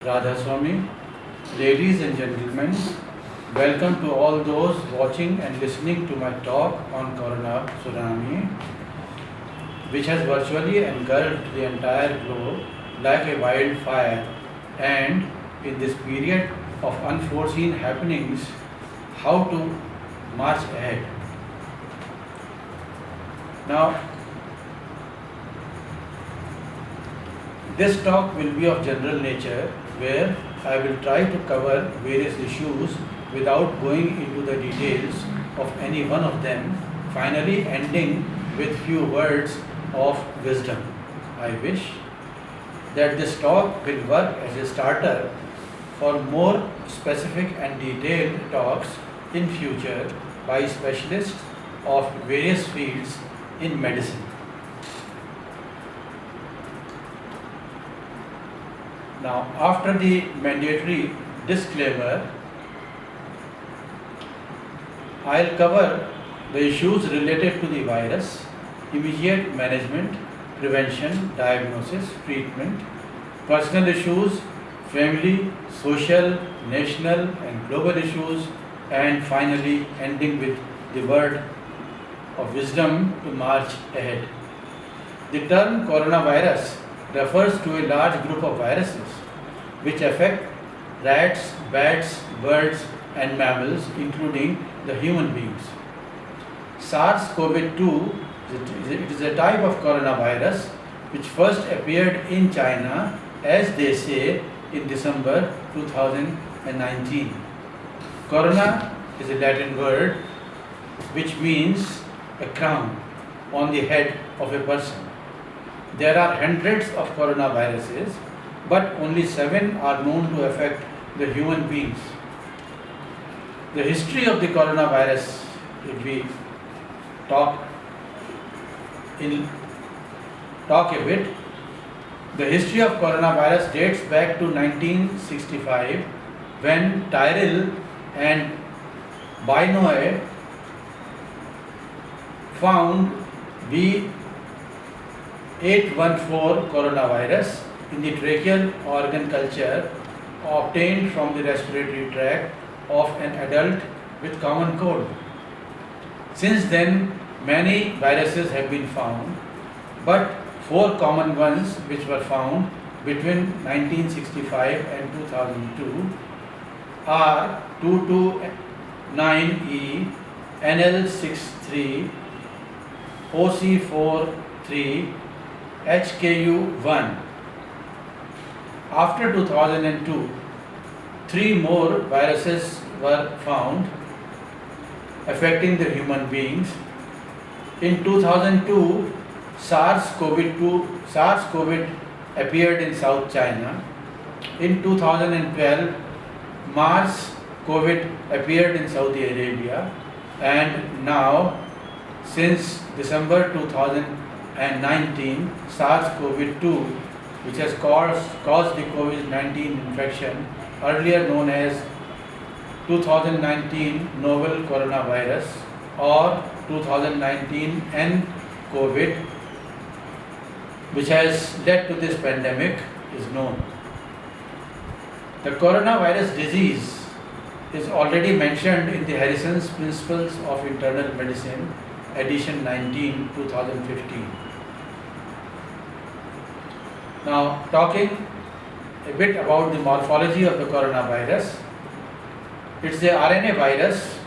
Radha Swami, ladies and gentlemen, welcome to all those watching and listening to my talk on Corona Tsunami, which has virtually engulfed the entire globe like a wildfire, and in this period of unforeseen happenings, how to march ahead. Now, this talk will be of general nature where I will try to cover various issues without going into the details of any one of them, finally ending with few words of wisdom. I wish that this talk will work as a starter for more specific and detailed talks in future by specialists of various fields in medicine. Now, after the mandatory disclaimer, I'll cover the issues related to the virus, immediate management, prevention, diagnosis, treatment, personal issues, family, social, national, and global issues, and finally ending with the word of wisdom to march ahead. The term coronavirus refers to a large group of viruses which affect rats, bats, birds, and mammals, including the human beings. SARS-CoV-2 it is a type of coronavirus which first appeared in China, as they say, in December 2019. Corona is a Latin word which means a crown on the head of a person. There are hundreds of coronaviruses, but only 7 are known to affect the human beings. The history of the coronavirus, if we talk a bit, the history of coronavirus dates back to 1965 when Tyrrell and Binoy found B814 coronavirus in the tracheal organ culture obtained from the respiratory tract of an adult with common cold. Since then, many viruses have been found, but 4 common ones which were found between 1965 and 2002 are 229E, NL63, OC43, HKU1. After 2002, 3 more viruses were found affecting the human beings. In 2002, SARS-CoV appeared in South China. In 2012, MERS-CoV appeared in Saudi Arabia, and now, since December 2019, SARS-CoV-2, which has caused the COVID-19 infection, earlier known as 2019 novel coronavirus or 2019 nCoV, which has led to this pandemic, is known. The coronavirus disease is already mentioned in the Harrison's Principles of Internal Medicine, edition 19, 2015. Now, talking a bit about the morphology of the coronavirus, it's a RNA virus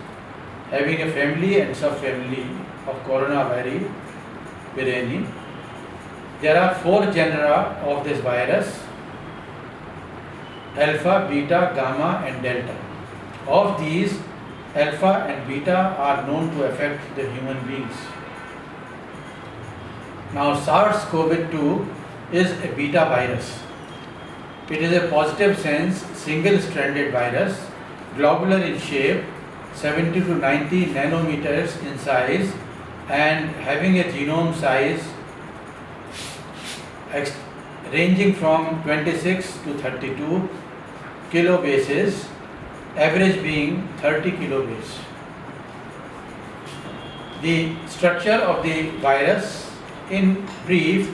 having a family and subfamily of coronavirus viridae. There are 4 genera of this virus: alpha, beta, gamma, and delta. Of these, alpha and beta are known to affect the human beings. Now, SARS-CoV-2 is a beta virus. It is a positive sense single-stranded virus, globular in shape, 70 to 90 nanometers in size, and having a genome size ranging from 26 to 32 kilobases, average being 30 kilobase. The structure of the virus in brief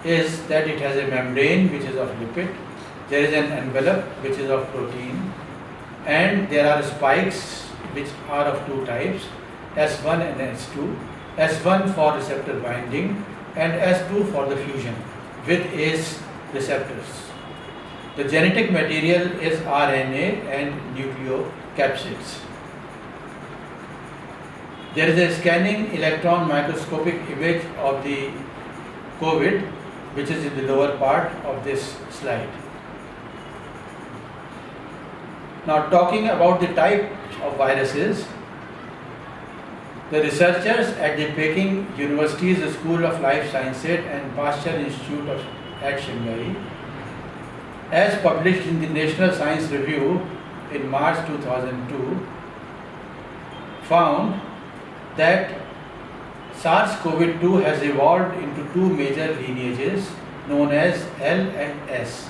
is that it has a membrane which is of lipid. there is an envelope which is of protein, and there are spikes which are of two types, S1 and S2. S1 for receptor binding and S2 for the fusion with ACE receptors. The genetic material is RNA and nucleocapsids. There is a scanning electron microscopic image of the COVID, which is in the lower part of this slide. Now, talking about the type of viruses, the researchers at the Peking University's School of Life Sciences and Pasteur Institute at Shanghai, as published in the National Science Review in March 2002, found that SARS-CoV-2 has evolved into two major lineages known as L and S.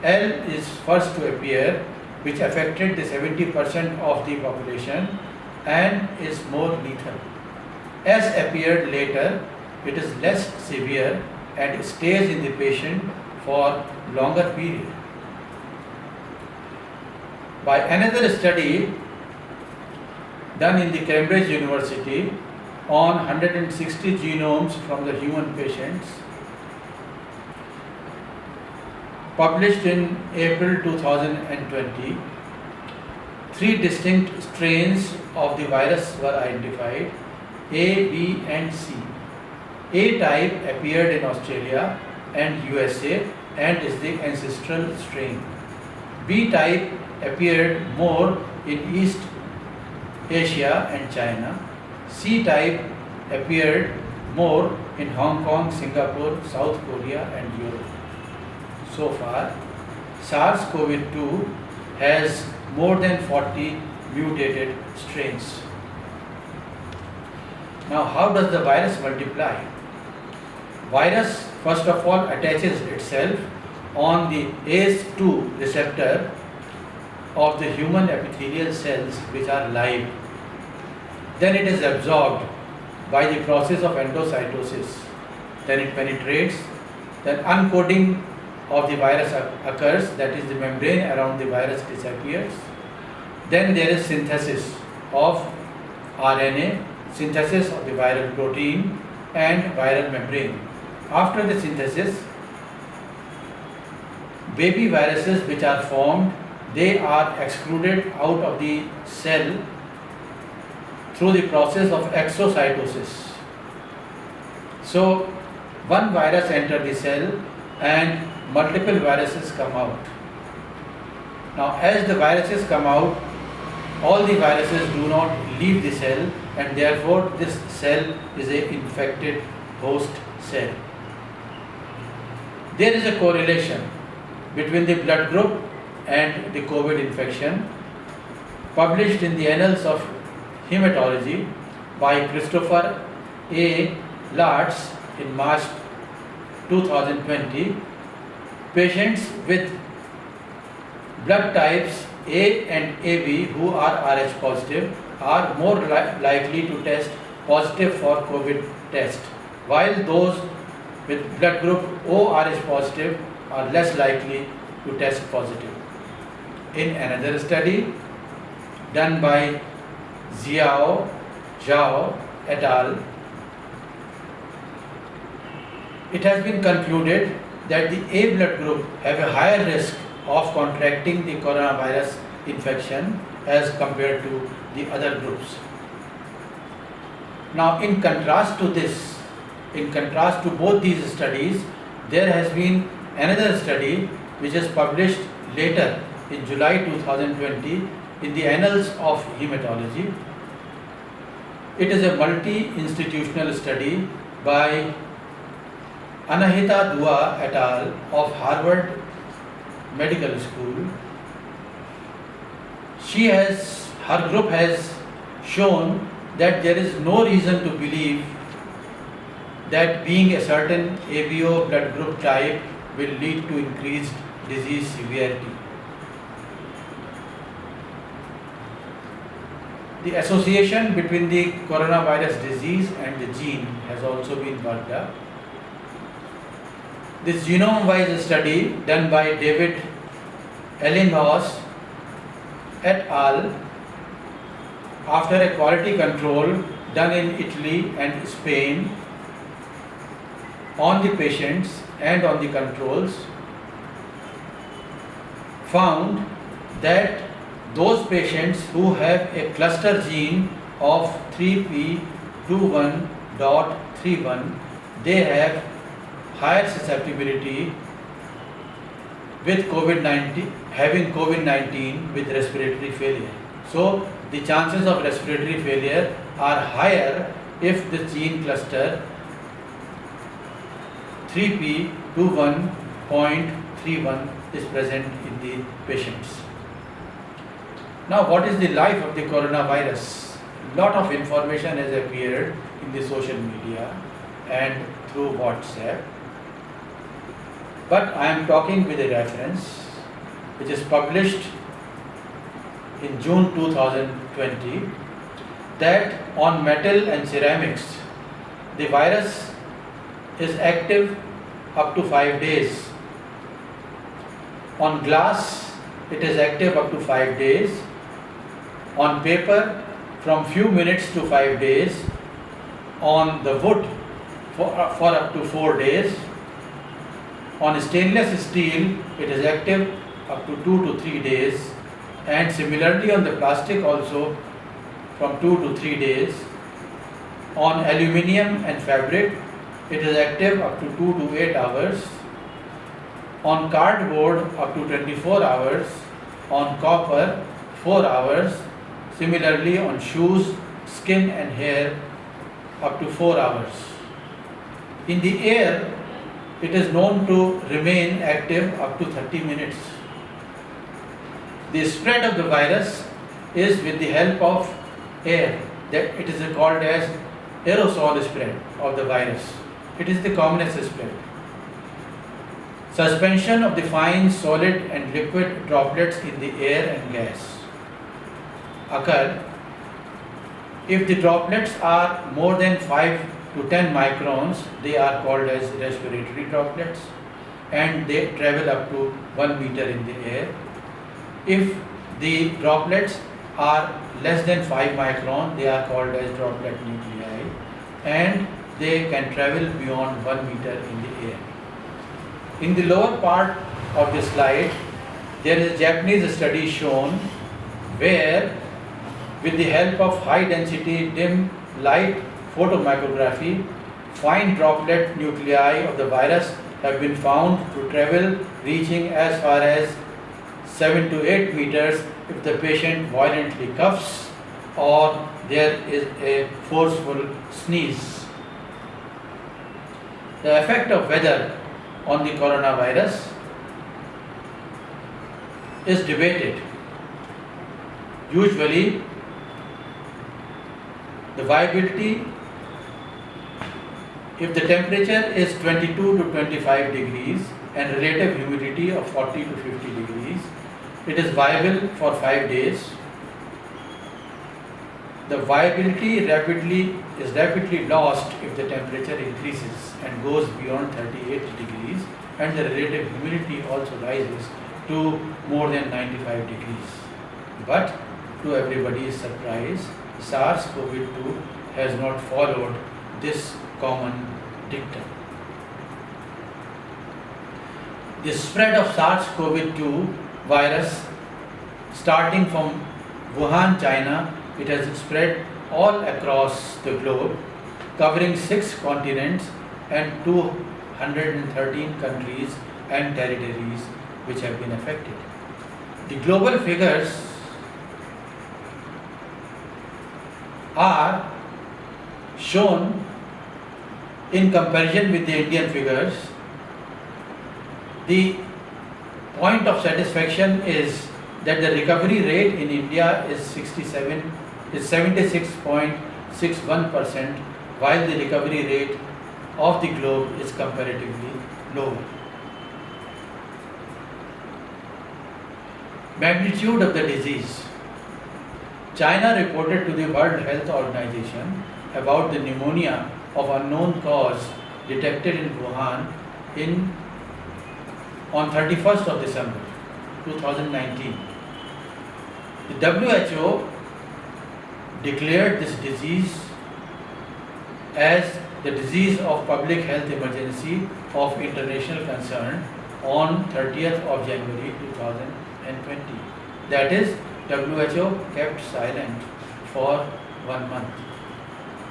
L is first to appear, which affected the 70% of the population and is more lethal. S appeared later, it is less severe and stays in the patient for longer period. By another study done in the Cambridge University on 160 genomes from the human patients, published in April 2020, three distinct strains of the virus were identified, A, B and C. A type appeared in Australia and USA and is the ancestral strain. B type appeared more in East Asia and China. C type appeared more in Hong Kong, Singapore, South Korea and Europe. So far, SARS-CoV-2 has more than 40 mutated strains. Now, how does the virus multiply? Virus first of all attaches itself on the ACE2 receptor of the human epithelial cells which are live. Then it is absorbed by the process of endocytosis. Then it penetrates. Then uncoating of the virus occurs, that is the membrane around the virus disappears. Then there is synthesis of RNA, synthesis of the viral protein and viral membrane. After the synthesis, baby viruses which are formed, they are excluded out of the cell through the process of exocytosis. So, one virus enters the cell and multiple viruses come out. Now, as the viruses come out, all the viruses do not leave the cell and therefore this cell is an infected host cell. There is a correlation between the blood group and the COVID infection, published in the Annals of Hematology by Christopher A. Latz in March 2020. Patients with blood types A and AB who are Rh positive are more likely to test positive for COVID test, while those with blood group O-Rh positive are less likely to test positive. In another study done by Zhao et al., it has been concluded that the A blood group have a higher risk of contracting the coronavirus infection as compared to the other groups. Now, in contrast to both these studies, there has been another study which is published later in July 2020 in the Annals of Hematology. It is a multi-institutional study by Anahita Dua et al. Of Harvard Medical School. Her group has shown that there is no reason to believe that being a certain ABO blood group type will lead to increased disease severity. The association between the coronavirus disease and the gene has also been worked up. This genome-wise study done by David Ellinghaus et al., after a quality control done in Italy and Spain on the patients and on the controls, found that those patients who have a cluster gene of 3p21.31, they have higher susceptibility with COVID-19, having COVID-19 with respiratory failure. So the chances of respiratory failure are higher if the gene cluster 3p21.31 is present in the patients. Now, what is the life of the coronavirus? Lot of information has appeared in the social media and through WhatsApp. But I am talking with a reference which is published in June 2020, that on metal and ceramics, the virus is active up to 5 days. On glass, it is active up to 5 days. On paper, from few minutes to 5 days. On the wood, for up to 4 days. On stainless steel, it is active up to 2 to 3 days, and similarly on the plastic also from 2 to 3 days. On aluminium and fabric, it is active up to 2 to 8 hours. On cardboard, up to 24 hours. On copper, 4 hours. Similarly on shoes, skin and hair, up to 4 hours. In the air, it is known to remain active up to 30 minutes. The spread of the virus is with the help of air. That it is called as aerosol spread of the virus. It is the commonest spread. Suspension of the fine solid and liquid droplets in the air and gas occur if the droplets are more than 5 to 10 microns. They are called as respiratory droplets, and they travel up to 1 meter in the air. If the droplets are less than 5 micron, they are called as droplet nuclei, and they can travel beyond 1 meter in the air. In the lower part of the slide, there is a Japanese study shown where, with the help of high density dim light photomicrography, fine droplet nuclei of the virus have been found to travel, reaching as far as 7 to 8 meters if the patient violently coughs or there is a forceful sneeze. The effect of weather on the coronavirus is debated. Usually, the viability, if the temperature is 22 to 25 degrees and relative humidity of 40 to 50 degrees, it is viable for 5 days. The viability is rapidly lost if the temperature increases and goes beyond 38 degrees, and the relative humidity also rises to more than 95 degrees. But to everybody's surprise, SARS-CoV-2 has not followed this common dictum. The spread of SARS-CoV-2 virus, starting from Wuhan, China, it has spread all across the globe, covering 6 continents and 213 countries and territories which have been affected. The global figures are shown in comparison with the Indian figures. The point of satisfaction is that the recovery rate in India is 76.61%, while the recovery rate of the globe is comparatively lower. Magnitude of the disease. China reported to the World Health Organization about the pneumonia of unknown cause detected in Wuhan on 31st of December. 2019. The WHO declared this disease as the disease of public health emergency of international concern on 30th of January 2020. That is, WHO kept silent for 1 month.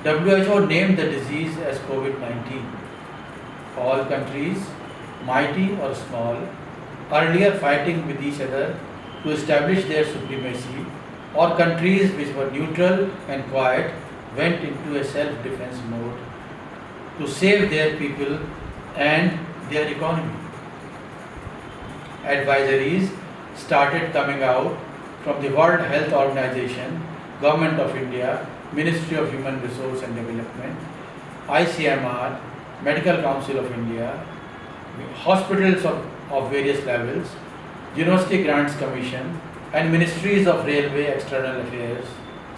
WHO named the disease as COVID-19. All countries, mighty or small, earlier fighting with each other to establish their supremacy, or countries which were neutral and quiet went into a self-defense mode to save their people and their economy. Advisories started coming out from the World Health Organization, Government of India, Ministry of Human Resource and Development, ICMR, Medical Council of India, hospitals of various levels, University Grants Commission, and Ministries of Railway, External Affairs,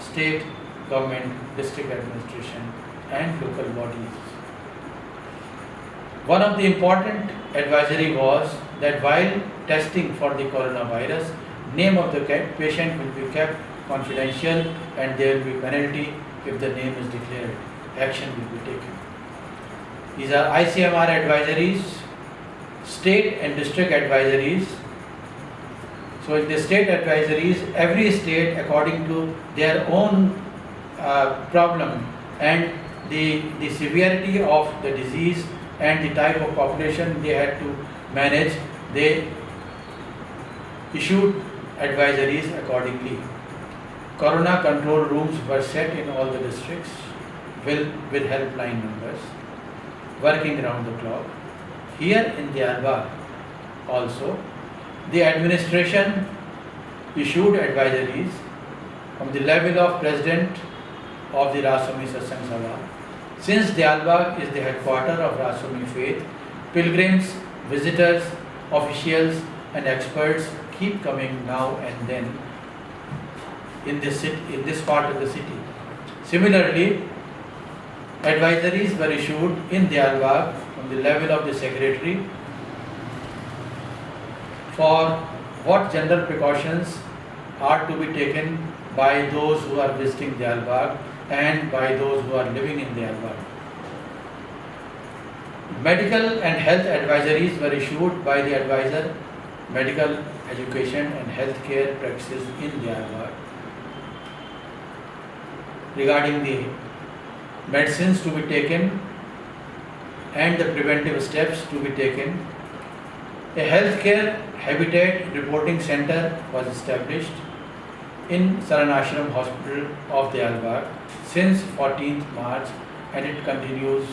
State Government, District Administration, and local bodies. One of the important advisory was that while testing for the coronavirus, name of the patient will be kept confidential and there will be penalty if the name is declared. Action will be taken. These are ICMR advisories, state and district advisories. So in the state advisories, every state according to their own problem and the severity of the disease and the type of population they had to manage, they issued advisories accordingly. Corona control rooms were set in all the districts with helpline numbers, working around the clock. Here in Diyarbakir also, the administration issued advisories from the level of President of the Rasumi Satsang Sabha. Since Diyarbakir is the headquarters of Rasumi faith, pilgrims, visitors, officials and experts keep coming now and then in this part of the city. Similarly, advisories were issued in Diyarbakir from the level of the secretary for what general precautions are to be taken by those who are visiting Diyarbakir and by those who are living in Diyarbakir. Medical and health advisories were issued by the advisor Medical Education and Healthcare Practices in Diyarbakir regarding the medicines to be taken and the preventive steps to be taken. A healthcare habitat reporting center was established in Saran Ashram Hospital of Diyarbakir since 14th March and it continues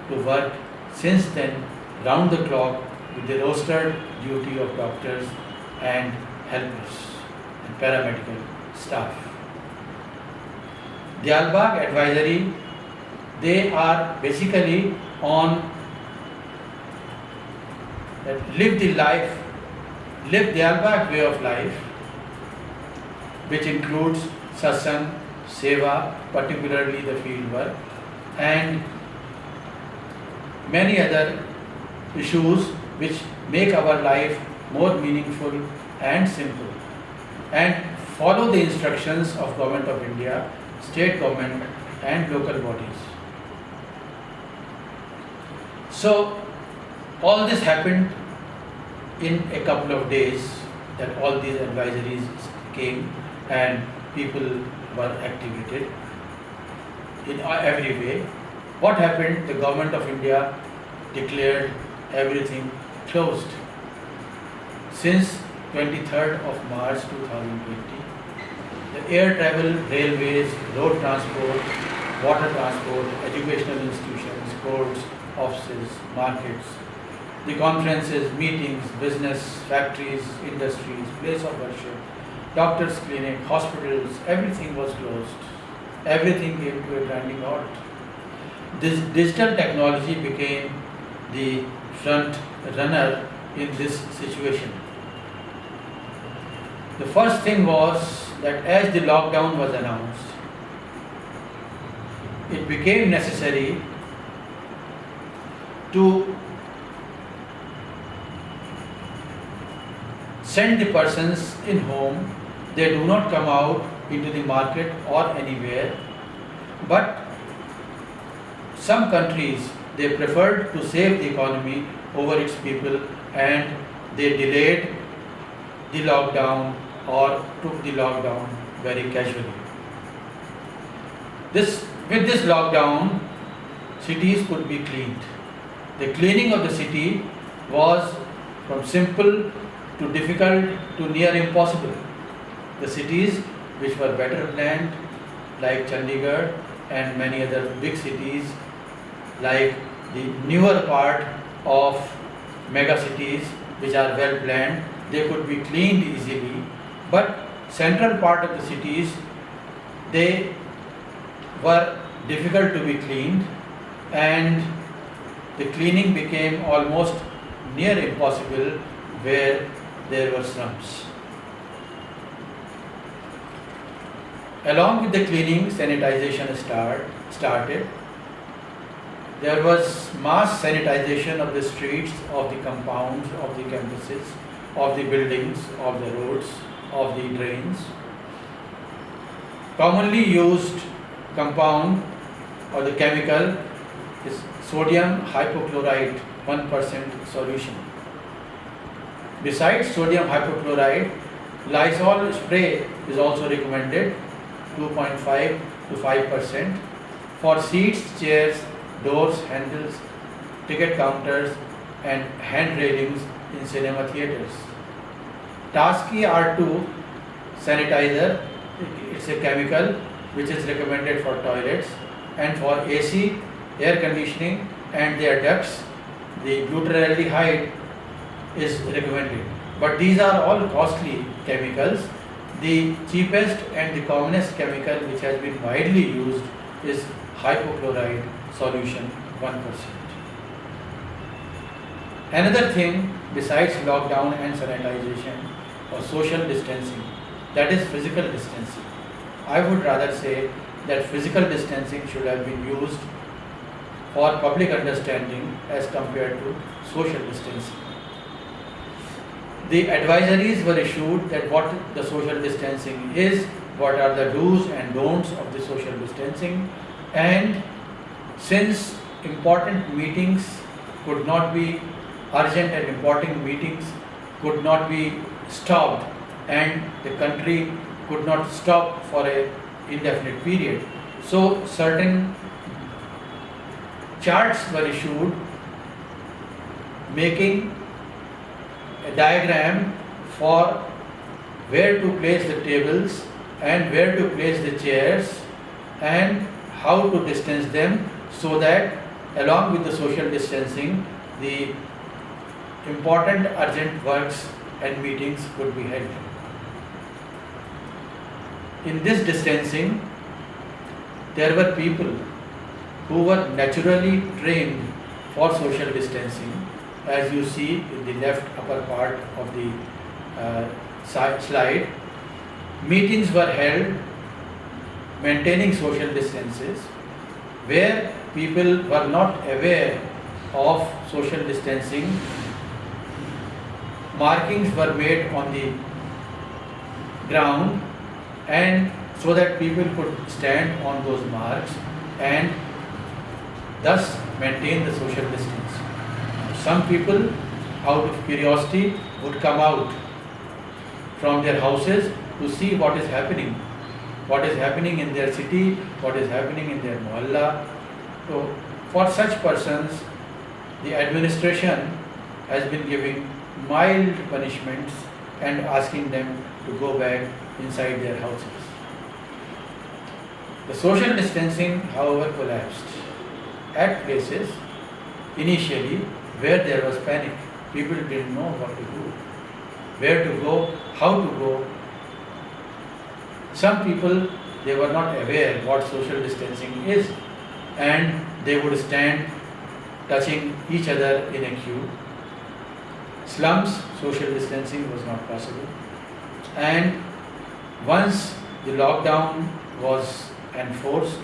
to work since then round the clock with the rostered duty of doctors and helpers and paramedical staff. Diyarbakir advisory, they are basically on live Diyarbakir way of life, which includes satsang, seva, particularly the field work, and many other issues which make our life more meaningful and simple, and follow the instructions of Government of India, state government and local bodies. So all this happened in a couple of days, that all these advisories came and people were activated in every way. What happened? The Government of India declared everything closed since 23rd of March 2020. The air travel, railways, road transport, water transport, educational institutions, courts, offices, markets, the conferences, meetings, business, factories, industries, place of worship, doctors' clinic, hospitals, everything was closed. Everything came to a grinding halt. This digital technology became the front runner in this situation. The first thing was that as the lockdown was announced, it became necessary to send the persons in home. They do not come out into the market or anywhere. But some countries, they preferred to save the economy over its people, and they delayed the lockdown or took the lockdown very casually. With this lockdown, cities could be cleaned. The cleaning of the city was from simple to difficult to near impossible. The cities which were better planned, like Chandigarh and many other big cities, like the newer part of mega cities which are well planned, they could be cleaned easily. But central part of the cities, they were difficult to be cleaned, and the cleaning became almost near impossible where there were slums. Along with the cleaning, sanitization started. There was mass sanitization of the streets, of the compounds, of the campuses, of the buildings, of the roads, of the drains. Commonly used compound or the chemical is sodium hypochlorite 1% solution. Besides sodium hypochlorite, Lysol spray is also recommended, 2.5 to 5%, for seats, chairs, doors, handles, ticket counters and hand railings in cinema theatres. Tasky R2 sanitizer, it's a chemical which is recommended for toilets, and for AC, air conditioning and their ducts, the glutaraldehyde is recommended. But these are all costly chemicals. The cheapest and the commonest chemical which has been widely used is hypochlorite solution 1%. Another thing besides lockdown and sanitization or social distancing, that is physical distancing. I would rather say that physical distancing should have been used for public understanding as compared to social distancing. The advisories were issued that what the social distancing is, what are the do's and don'ts of the social distancing, and since important meetings could not be urgent and important meetings could not be stopped, and the country could not stop for an indefinite period, so certain charts were issued making a diagram for where to place the tables and where to place the chairs and how to distance them, so that along with the social distancing, the important urgent works and meetings could be held. In this distancing, there were people who were naturally trained for social distancing. As you see in the left upper part of the slide, meetings were held maintaining social distances where people were not aware of social distancing. Markings were made on the ground, and so that people could stand on those marks and thus maintain the social distance. Some people, out of curiosity, would come out from their houses to see what is happening in their city, what is happening in their mohalla. So, for such persons, the administration has been giving mild punishments and asking them to go back inside their houses. The social distancing, however, collapsed at places initially where there was panic. People didn't know what to do, where to go, how to go. Some people, they were not aware what social distancing is, and they would stand touching each other in a queue. Slums, social distancing was not possible. And once the lockdown was enforced,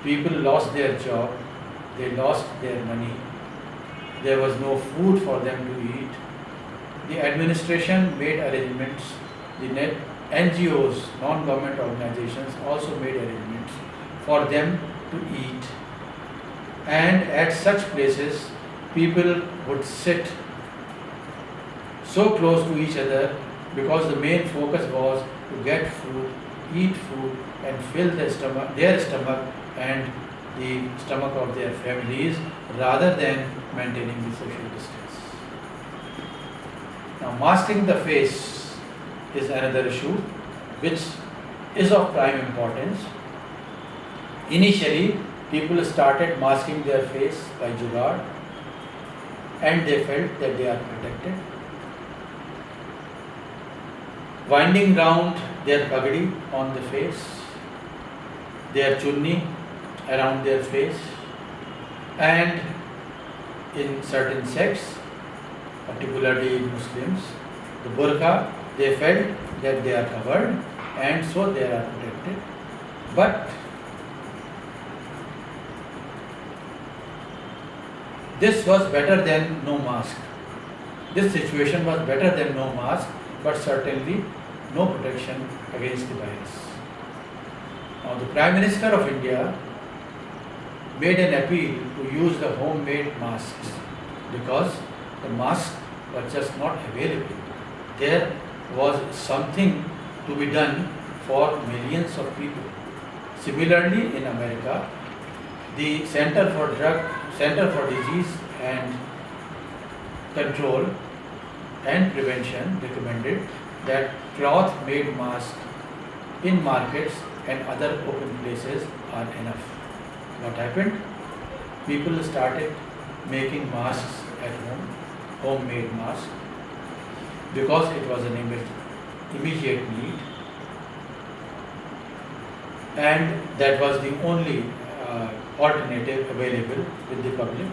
people lost their job, they lost their money, there was no food for them to eat, the administration made arrangements, the NGOs, non-government organizations also made arrangements for them to eat. And at such places, people would sit so close to each other because the main focus was to get food, eat food, and fill their stomach and the stomach of their families rather than maintaining the social distance. Now, masking the face is another issue which is of prime importance. Initially, people started masking their face by jugaad and they felt that they are protected. Winding round their pagadi on the face, their chunni around their face, and in certain sects, particularly in Muslims, the burqa, they felt that they are covered and so they are protected. But this was better than no mask. This situation was better than no mask, but certainly no protection against the virus. Now, the Prime Minister of India made an appeal to use the homemade masks because the masks were just not available. There was something to be done for millions of people. Similarly, in America, the Center for Disease and Control and Prevention recommended that cloth-made masks in markets and other open places are enough. What happened? People started making masks at home, homemade masks, because it was an immediate need, and that was the only alternative available with the public,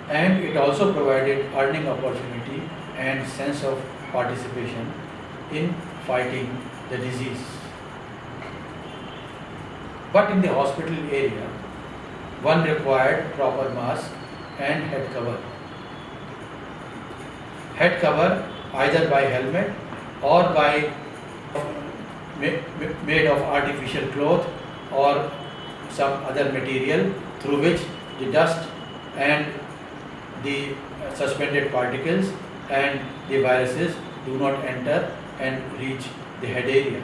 and it also provided earning opportunity and sense of participation in fighting the disease. But in the hospital area, one required proper mask and head cover. Head cover either by helmet or by made of artificial cloth or some other material through which the dust and the suspended particles and the viruses do not enter and reach the head area.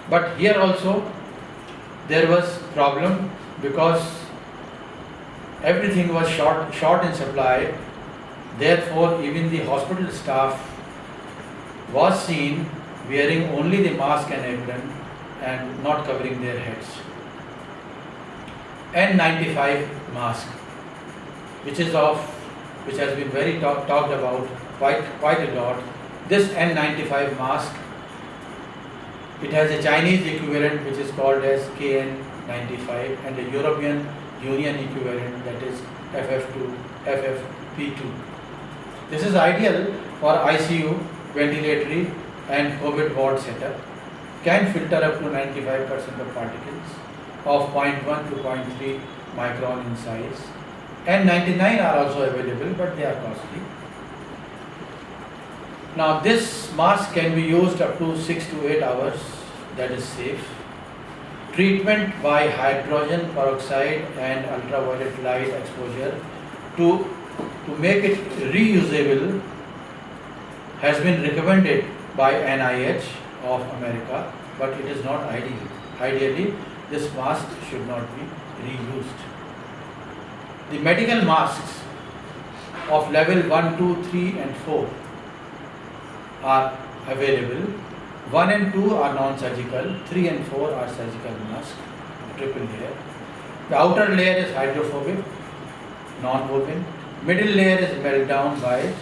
But here also there was problem because everything was short in supply. Therefore, even the hospital staff was seen wearing only the mask and apron and not covering their heads. N95 mask, which has been very talked about quite a lot. This N95 mask, it has a Chinese equivalent which is called as KN95 and a European Union equivalent, that is FFP2. This is ideal for ICU, ventilatory and COVID ward setup. Can filter up to 95% of particles of 0.1 to 0.3 micron in size. N99 are also available, but they are costly. Now, this mask can be used up to 6 to 8 hours, that is safe. Treatment by hydrogen peroxide and ultraviolet light exposure to make it reusable has been recommended by NIH of America, but it is not ideal. Ideally, this mask should not be reused. The medical masks of level 1, 2, 3 and 4 are available. 1 and 2 are non-surgical, 3 and 4 are surgical masks, triple layer. The outer layer is hydrophobic, non-woven. Middle layer is meltdown by,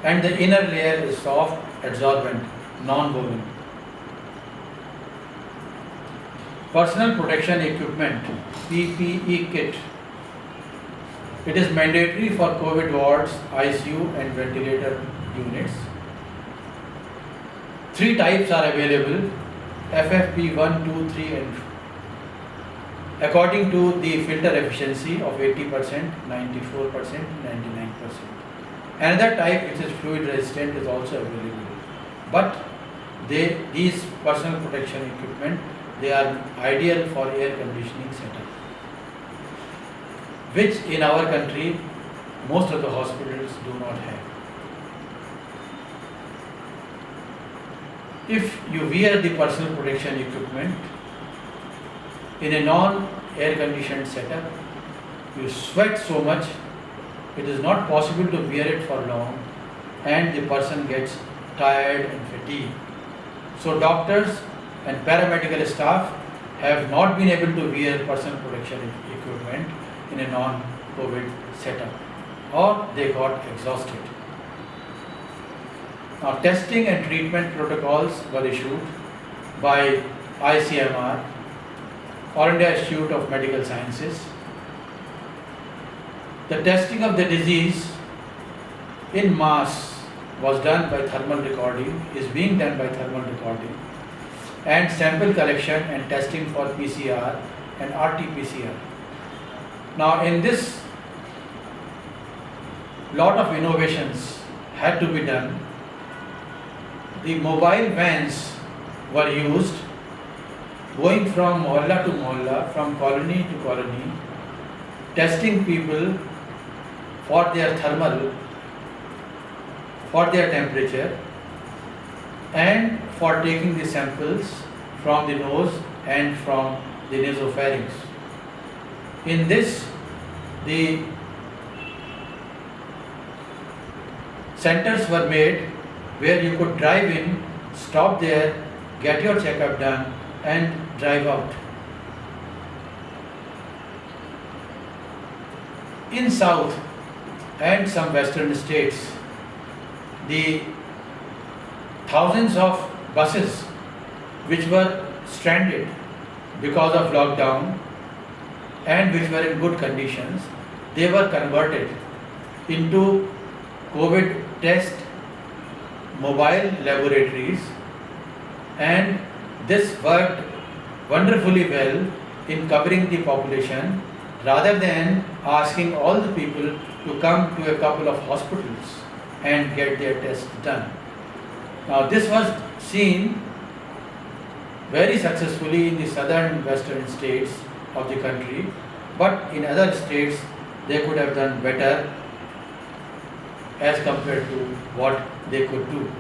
and the inner layer is soft, absorbent, non-woven. Personal protection equipment, PPE kit. It is mandatory for COVID wards, ICU and ventilator units. 3 types are available, FFP1, 2, 3 and according to the filter efficiency of 80%, 94%, 99%. Another type which is fluid resistant is also available. But these personal protection equipment, they are ideal for air conditioning setup, which in our country most of the hospitals do not have. If you wear the personal protection equipment in a non-air conditioned setup, you sweat so much, it is not possible to wear it for long and the person gets tired and fatigued. So doctors and paramedical staff have not been able to wear personal protection equipment in a non-COVID setup, or they got exhausted. Now, testing and treatment protocols were issued by ICMR, All India Institute of Medical Sciences. The testing of the disease in mass was done by thermal recording, is being done by thermal recording, and sample collection and testing for PCR and RT-PCR. Now, in this, lot of innovations had to be done. The mobile vans were used, going from mohalla to mohalla, from colony to colony, testing people for their thermal, for their temperature, and for taking the samples from the nose and from the nasopharynx. In this, the centers were made where you could drive in, stop there, get your checkup done, and drive out. In South and some western states, the thousands of buses which were stranded because of lockdown and which were in good conditions, they were converted into COVID test mobile laboratories, and this worked wonderfully well in covering the population rather than asking all the people to come to a couple of hospitals and get their tests done. Now, this was seen very successfully in the southern and western states of the country, but in other states they could have done better as compared to what they could do.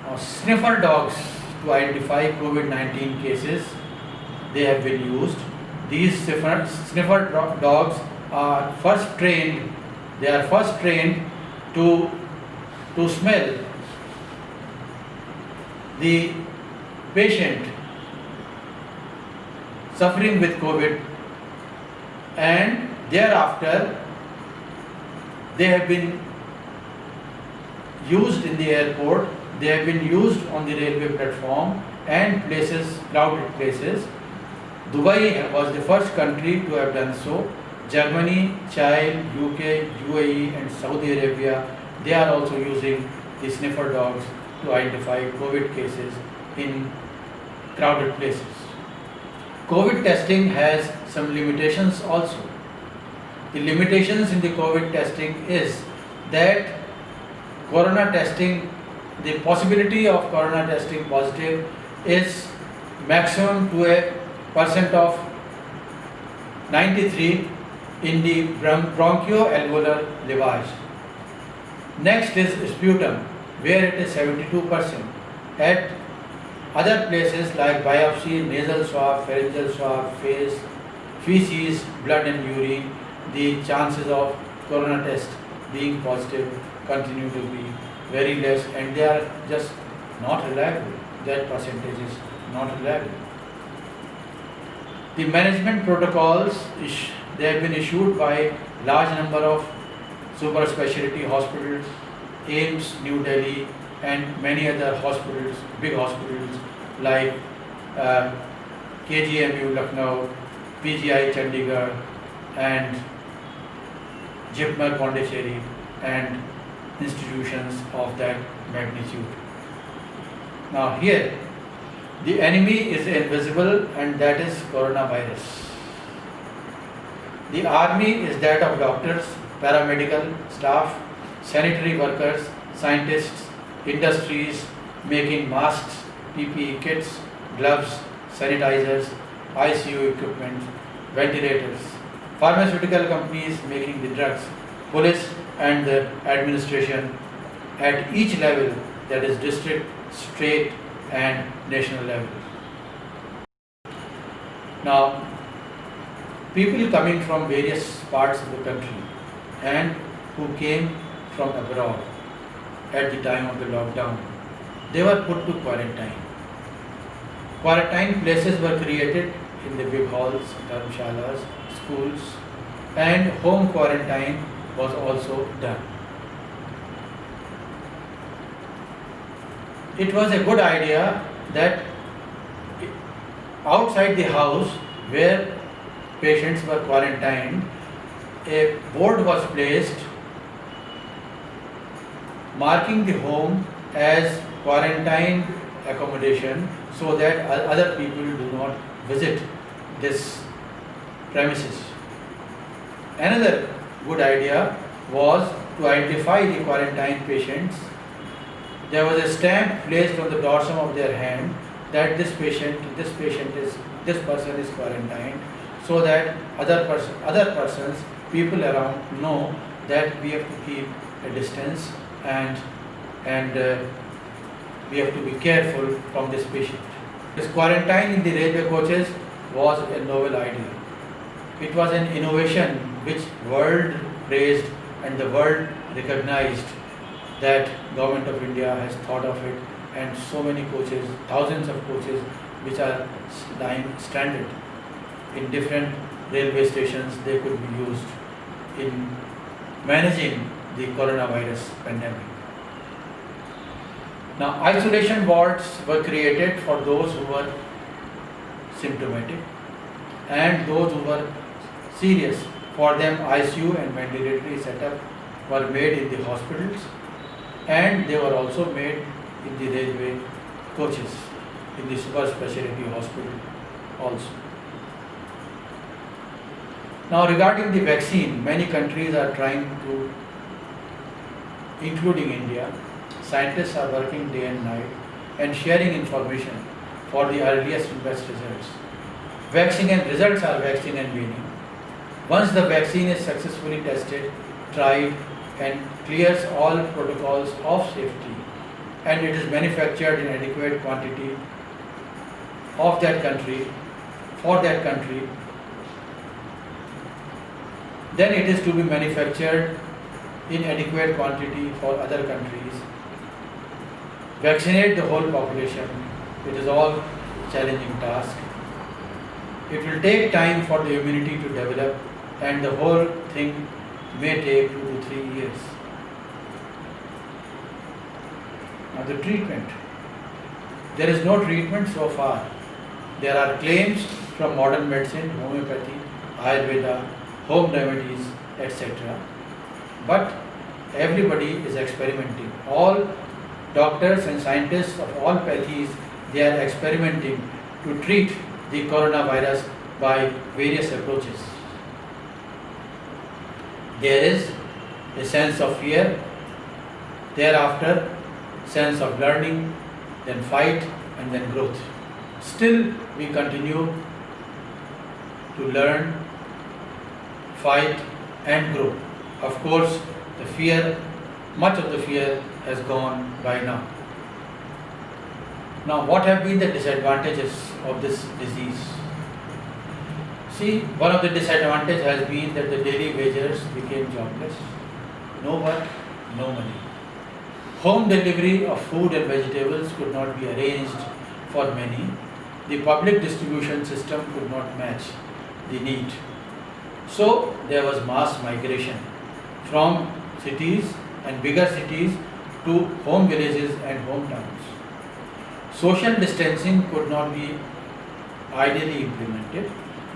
Now, sniffer dogs to identify COVID-19 cases, they have been used. These sniffer dogs are first trained, to smell the patient suffering with COVID, and thereafter they have been used in the airport, they have been used on the railway platform and places, crowded places. Dubai was the first country to have done so. Germany, Chile, UK, UAE and Saudi Arabia, they are also using the sniffer dogs to identify COVID cases in crowded places. COVID testing has some limitations also. The limitations in the COVID testing is that corona testing, the possibility of corona testing positive is maximum to a percent of 93 in the bronchoalveolar lavage. Next is sputum, where it is 72%. At other places like biopsy, nasal swab, pharyngeal swab, face, feces, blood and urine, the chances of corona test being positive continue to be very less, and they are just not reliable. That percentage is not reliable. The management protocols, they have been issued by large number of super specialty hospitals, AIIMS, New Delhi, and many other hospitals, big hospitals like KGMU, Lucknow, PGI, Chandigarh, and Jipmer, Pondicherry, and institutions of that magnitude. Now here, the enemy is invisible, and that is coronavirus. The army is that of doctors, paramedical staff, sanitary workers, scientists, industries making masks, PPE kits, gloves, sanitizers, ICU equipment, ventilators, pharmaceutical companies making the drugs, police and the administration at each level, that is district, state and national level. Now, people coming from various parts of the country and who came from abroad at the time of the lockdown, they were put to quarantine. Quarantine places were created in the big halls, dharmshalas, schools, and home quarantine was also done. It was a good idea that outside the house where patients were quarantined, a board was placed marking the home as quarantine accommodation so that other people do not visit this premises. Another good idea was to identify the quarantine patients. There was a stamp placed on the dorsum of their hand that this person is quarantined, so that other persons, people around know that we have to keep a distance and we have to be careful from this patient. This quarantine in the railway coaches was a novel idea. It was an innovation which world praised and the world recognized that Government of India has thought of it, and so many coaches, thousands of coaches which are lying stranded in different railway stations, they could be used in managing the coronavirus pandemic. Now, isolation wards were created for those who were symptomatic and those who were serious. For them, ICU and ventilatory setup were made in the hospitals, and they were also made in the railway coaches, in the super specialty hospital also. Now, regarding the vaccine, many countries are trying to, including India, scientists are working day and night and sharing information for the earliest and best results. Vaccine and results are waxing and waning. Once the vaccine is successfully tested, tried and clears all protocols of safety, and it is manufactured in adequate quantity of that country, for that country, then it is to be manufactured in adequate quantity for other countries. Vaccinate the whole population, it is all challenging task. It will take time for the immunity to develop, and the whole thing may take 2 to 3 years. Now, the treatment. There is no treatment so far. There are claims from modern medicine, homeopathy, Ayurveda, home remedies, etc. But everybody is experimenting. All doctors and scientists of all pathies, they are experimenting to treat the coronavirus by various approaches. There is a sense of fear, thereafter sense of learning, then fight and then growth. Still we continue to learn, fight and grow. Of course, the fear, much of the fear has gone by now. Now, what have been the disadvantages of this disease? See, one of the disadvantages has been that the daily wagers became jobless. No work, no money. Home delivery of food and vegetables could not be arranged for many. The public distribution system could not match the need. So, there was mass migration from cities and bigger cities to home villages and hometowns. Social distancing could not be ideally implemented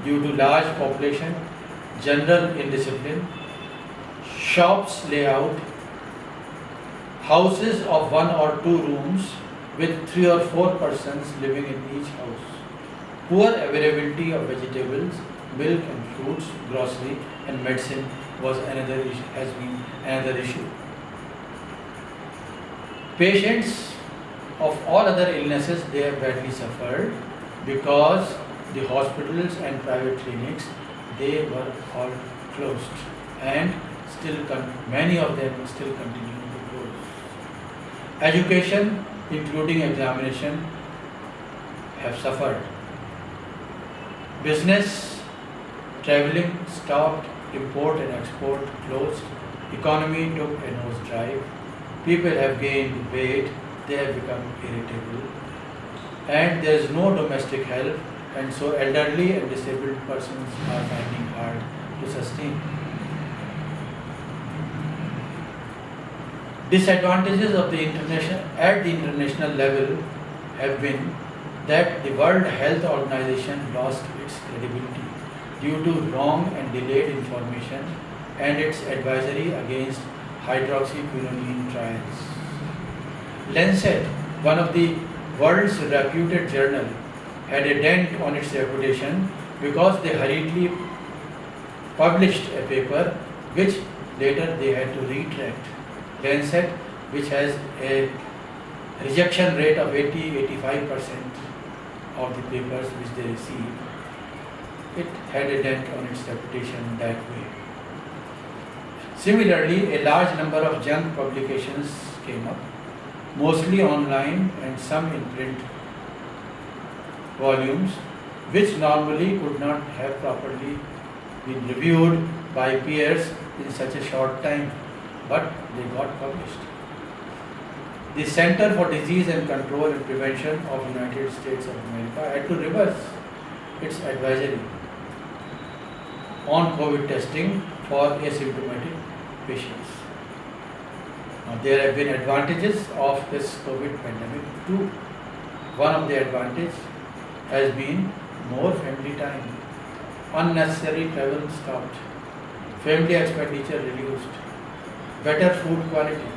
due to large population, general indiscipline, shops layout, houses of 1 or 2 rooms with 3 or 4 persons living in each house, poor availability of vegetables, milk and fruits, grocery and medicine has been another issue. Patients of all other illnesses, they have badly suffered because the hospitals and private clinics, they were all closed, and many of them still continue to close. Education, including examination, have suffered. Business, traveling stopped, import and export closed, economy took a nosedive, people have gained weight, they have become irritable, and there is no domestic help, and so elderly and disabled persons are finding hard to sustain. Disadvantages of the international level have been that the World Health Organization lost its credibility due to wrong and delayed information and its advisory against hydroxyquinone trials. Lancet, one of the world's reputed journal, had a dent on its reputation because they hurriedly published a paper which later they had to retract. Lancet, which has a rejection rate of 80-85% of the papers which they receive, it had a dent on its reputation that way. Similarly, a large number of junk publications came up, mostly online and some in print volumes, which normally could not have properly been reviewed by peers in such a short time, but they got published. The Center for Disease and Control and Prevention of United States of America had to reverse its advisory on COVID testing for asymptomatic patients. Now, there have been advantages of this COVID pandemic too. One of the advantages has been more family time. Unnecessary travel stopped. Family expenditure reduced. Better food quality.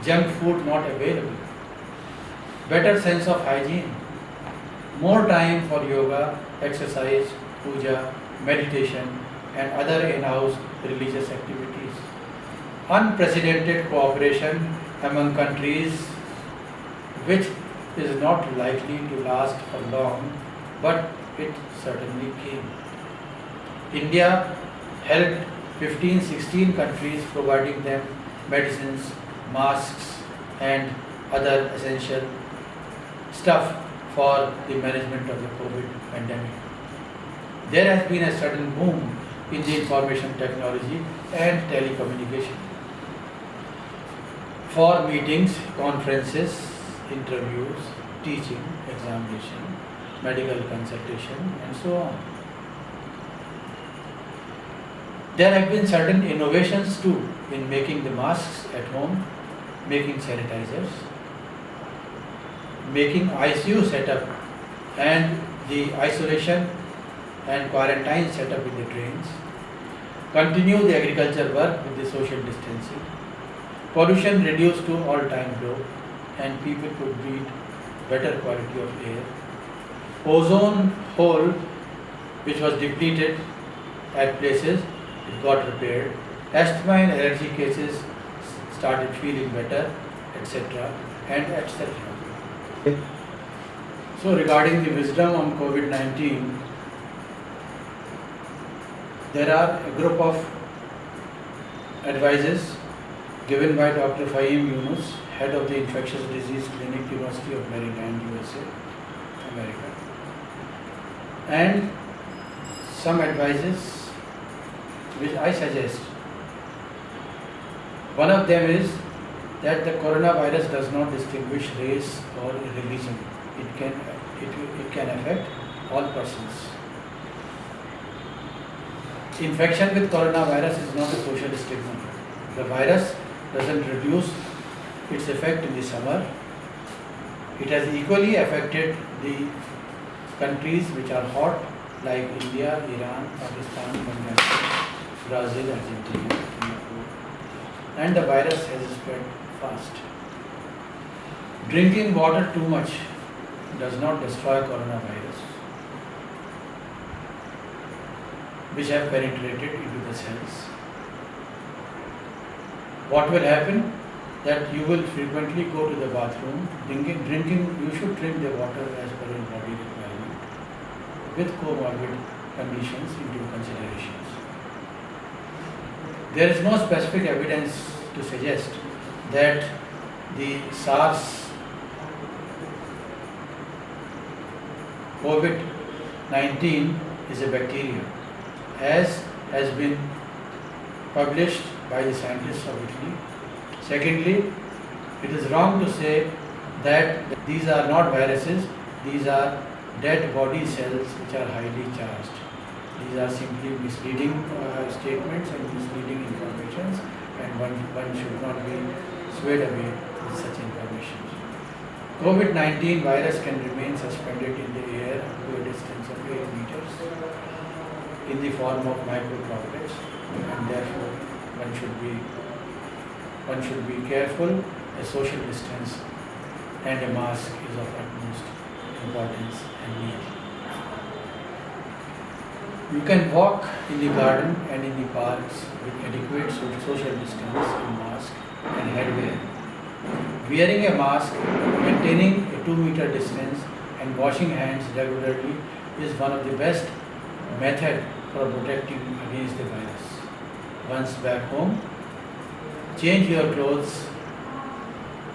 Junk food not available. Better sense of hygiene. More time for yoga, exercise, puja, meditation and other in-house religious activities. Unprecedented cooperation among countries which is not likely to last for long, but it certainly came. India helped 15-16 countries, providing them medicines, masks and other essential stuff for the management of the COVID pandemic. There has been a sudden boom in the information technology and telecommunication. For meetings, conferences, interviews, teaching, examination, medical consultation and so on. There have been certain innovations too in making the masks at home, making sanitizers, making ICU setup and the isolation and quarantine setup in the trains, continue the agriculture work with the social distancing, pollution reduced to all-time low and people could breathe better quality of air, ozone hole which was depleted at places, it got repaired, asthma and allergy cases started feeling better, etc. and etc. So regarding the wisdom on COVID-19, there are a group of advices given by Dr. Fahim Yunus, head of the Infectious Disease Clinic, University of Maryland, USA, America. And some advices which I suggest. One of them is that the coronavirus does not distinguish race or religion. It can affect all persons. Infection with coronavirus is not a social stigma. The virus doesn't reduce its effect in the summer. It has equally affected the countries which are hot like India, Iran, Pakistan, Bangladesh, Brazil, Argentina, Singapore. And the virus has spread fast. Drinking water too much does not destroy coronavirus, which have penetrated into the cells. what will happen? That you will frequently go to the bathroom, drinking, you should drink the water as per your body requirement with comorbid conditions into considerations. There is no specific evidence to suggest that the SARS COVID-19 is a bacteria, as has been published by the scientists of Italy. Secondly, it is wrong to say that these are not viruses, these are dead body cells which are highly charged. These are simply misleading statements and misleading informations, and one should not be swayed away with such information. COVID-19 virus can remain suspended in the air up to a distance of 8 meters in the form of microdroplets, and therefore one should be careful. A social distance and a mask is of utmost importance and need. You can walk in the garden and in the parks with adequate social distance in mask and headwear. Wearing a mask, maintaining a 2-meter distance and washing hands regularly is one of the best methods for protecting against the virus. Once back home, change your clothes,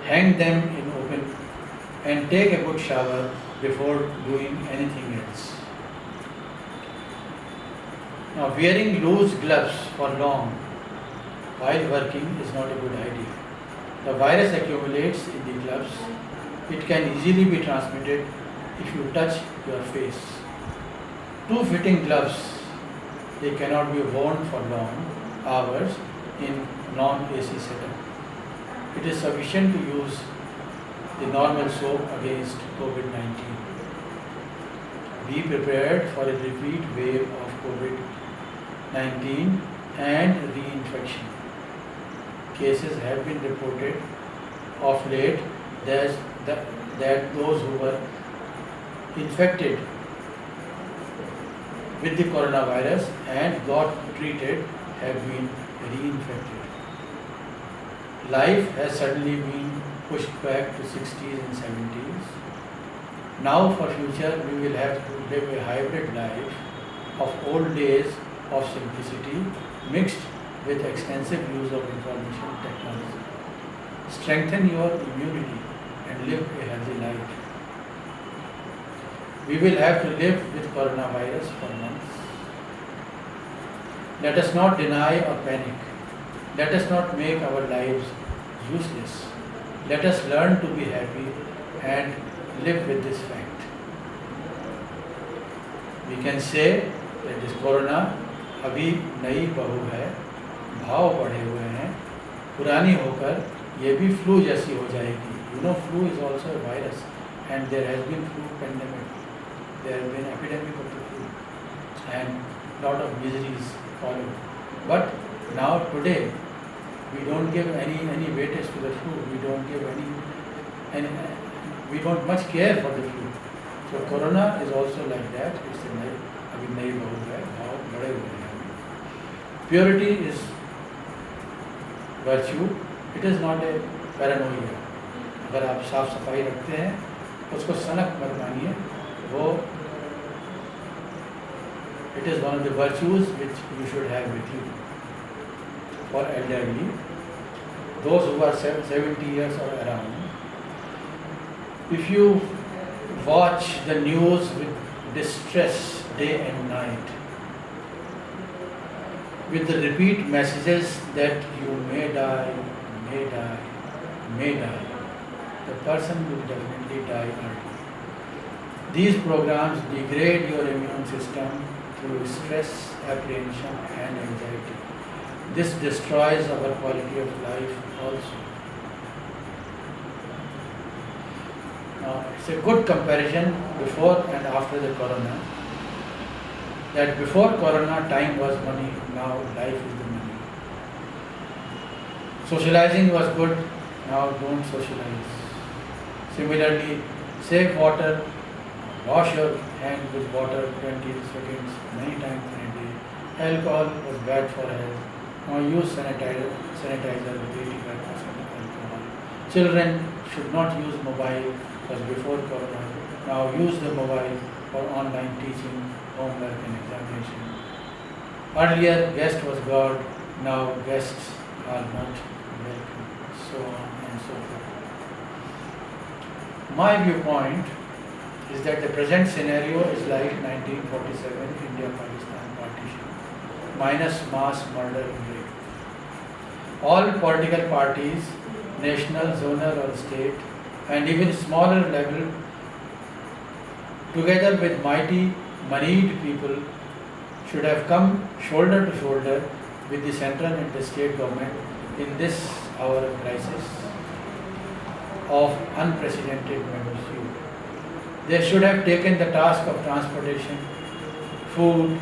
hang them in open, and take a good shower before doing anything else. Now, wearing loose gloves for long while working is not a good idea. The virus accumulates in the gloves. It can easily be transmitted if you touch your face. Too fitting gloves, they cannot be worn for long hours in non-AC setup. It is sufficient to use the normal soap against COVID-19. Be prepared for a repeat wave of COVID-19 and reinfection. Cases have been reported of late that those who were infected with the coronavirus and got treated have been reinfected. Life has suddenly been pushed back to 60s and 70s. Now for future we will have to live a hybrid life of old days of simplicity mixed with extensive use of information technology. Strengthen your immunity and live a healthy life. We will have to live with coronavirus for months. Let us not deny or panic. Let us not make our lives useless. Let us learn to be happy and live with this fact. We can say that this corona अभी नई बहू है, भाव बढ़े हुए हैं, पुरानी होकर ये भी फ्लू जैसी हो जाएगी. You know, flu is also a virus, and there has been flu pandemic. There has been epidemic of the flu, and lot of miseries followed. But now today, we don't give any weightage to the flu. We don't give we don't much care for the flu. So corona is also like that. It's a नई अभी नई बहू है, भाव बढ़े हुए हैं. Purity is virtue. It is not a paranoia. अगर आप साफ सफाई रखते हैं, उसको सनक मत मानिए. वो it is one of the virtues which you should have with you. For elderly, those who are 70 years or around, if you watch the news with distress day and night, with the repeat messages that you may die, the person will definitely die early. These programs degrade your immune system through stress, apprehension and anxiety. This destroys our quality of life also. Now, it's a good comparison before and after the corona. That before corona, time was money, now life is the money. Socializing was good, now don't socialize. Similarly, save water, wash your hand with water 20 seconds many times in a day. Alcohol was bad for health. Now use sanitizer with 85% of alcohol. Children should not use mobile because before Corona, now use the mobile for online teaching, homework and examination. Earlier, guest was God, now guests are not welcome, so on and so forth. My viewpoint is that the present scenario is like 1947 India-Pakistan partition, minus mass murder and rape. All political parties, national, zonal or state, and even smaller level, together with mighty, moneyed people, should have come shoulder to shoulder with the central and the state government in this hour of crisis of unprecedented magnitude. They should have taken the task of transportation, food,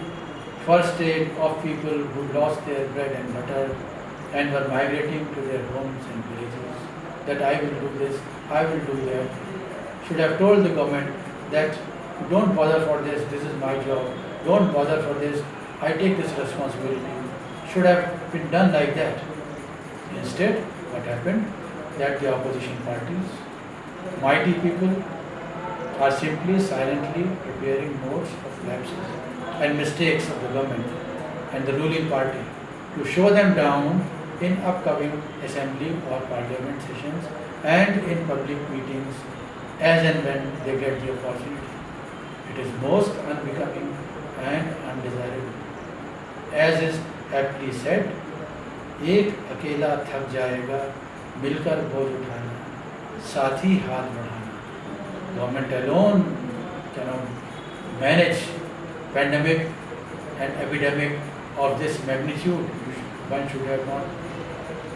first aid of people who lost their bread and butter and were migrating to their homes and villages, that I will do this, I will do that. Should have told the government that don't bother for this is my job, don't bother for this, I take this responsibility. Should have been done like that. Instead, what happened? That the opposition parties, mighty people, are simply silently preparing notes of lapses and mistakes of the government and the ruling party to show them down in upcoming assembly or parliament sessions and in public meetings as and when they get the opportunity. It is most unbecoming and undesirable. As is aptly said, एक अकेला थक जाएगा मिलकर बोझ उठाना साथी हाथ बढ़ाना. Government alone cannot manage pandemic and epidemic of this magnitude. One should have not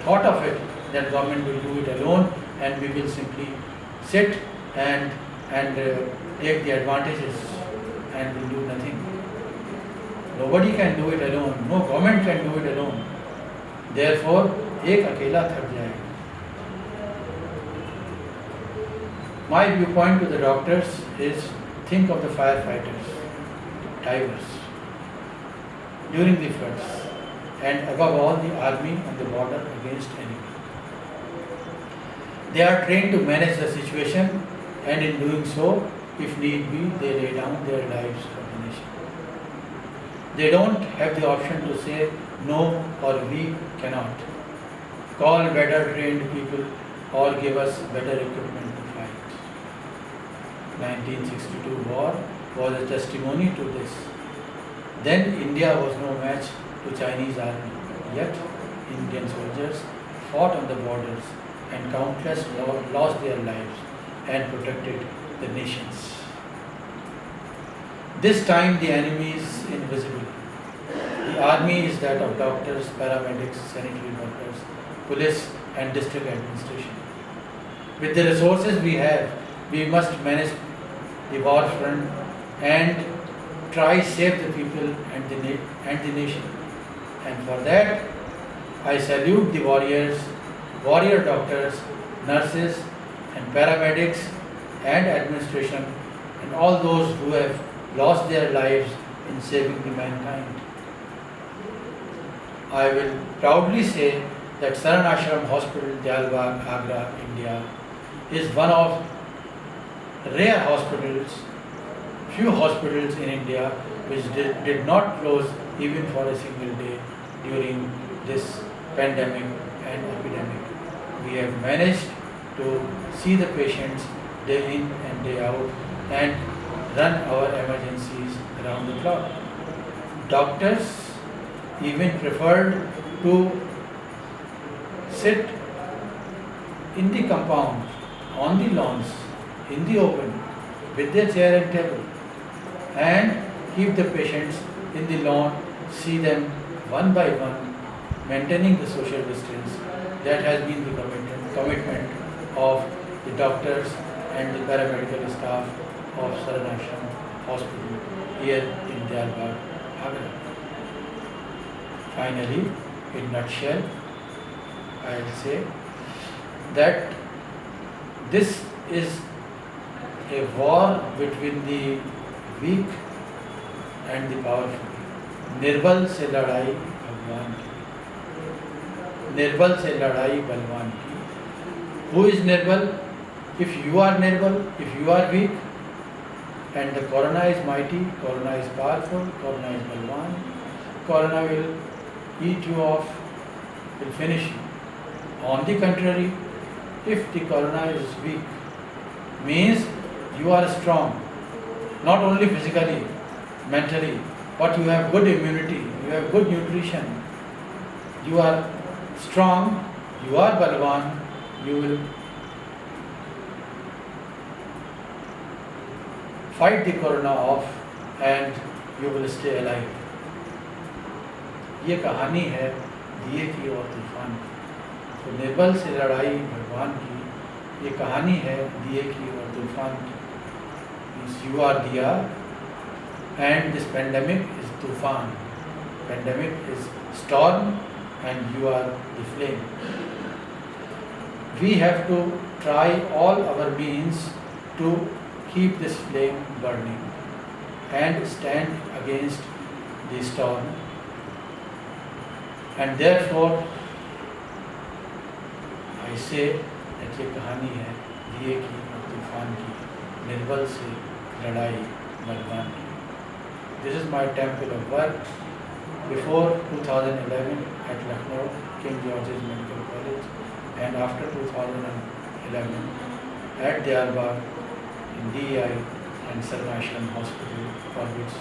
thought of it that government will do it alone and we will simply sit and take the advantages and will do nothing. Nobody can do it alone. No government can do it alone. Therefore, एक अकेला थक जाएगा. My viewpoint to the doctors is think of the firefighters, divers, during the floods, and above all the army on the border against enemy. They are trained to manage the situation, and in doing so, if need be, they lay down their lives for the nation. They don't have the option to say no or we cannot. Call better trained people or give us better equipment to fight. 1962 war was a testimony to this. Then India was no match to Chinese army, yet Indian soldiers fought on the borders and countless lost their lives and protected the nations. This time the enemy is invisible. The army is that of doctors, paramedics, sanitary workers, police and district administration. With the resources we have, we must manage the war front and try save the people and the nation. And for that, I salute the warrior doctors, nurses and paramedics and administration and all those who have lost their lives in saving the mankind. I will proudly say that Saran Ashram Hospital, Jalbagh, Agra, India is one of rare hospitals, few hospitals in India which did not close even for a single day during this pandemic and epidemic. We have managed to see the patients day in and day out and run our emergencies around the clock. Doctors even preferred to sit in the compound, on the lawns, in the open, with their chair and table, and keep the patients in the lawn, see them one by one, maintaining the social distance. That has been the commitment of the doctors and the paramedical staff of Saran Ashram Hospital here in Jalbagh, Agra. Finally, in a nutshell, I will say that this is a war between the weak and the powerful. निर्बल से लड़ाई भगवान की. निर्बल से लड़ाई बलवान की. Who is Nirbal? If you are Nirbal, if you are weak, and the Corona is mighty, Corona is powerful, Corona is Balwan, Corona will eat you off, will finish you. On the contrary, if the Corona is weak, means you are strong, not only physically, mentally, but you have good immunity, you have good nutrition, you are strong, you are Balwan, you will fight the Corona off and you will stay alive. ये कहानी है दिए की और तूफान की. तो निर्बल से लड़ाई भगवान की, ये कहानी है दिए की और तूफान की. Means you are diya and this pandemic is tufan. Pandemic is storm and you are the flame. We have to try all our means to keep this flame burning and stand against the storm. And therefore, I say that ये कहानी है दिए की और तूफान की, निर्बल से लड़ाई बलवान की. This is my temple of work. Before 2011 at Lucknow, King George's Medical College, and after 2011 at Diyarbakr in DEI and Sarnashram Hospital, for which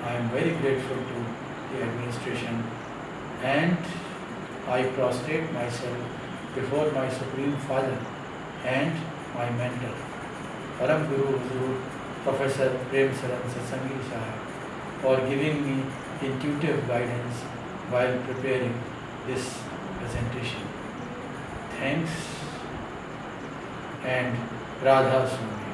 I am very grateful to the administration, and I prostrate myself before my Supreme Father and my mentor, Param Guru Huzur Professor Prem Saran Satsangi Sahib, for giving me intuitive guidance while preparing this presentation. Thanks and Radha Swami.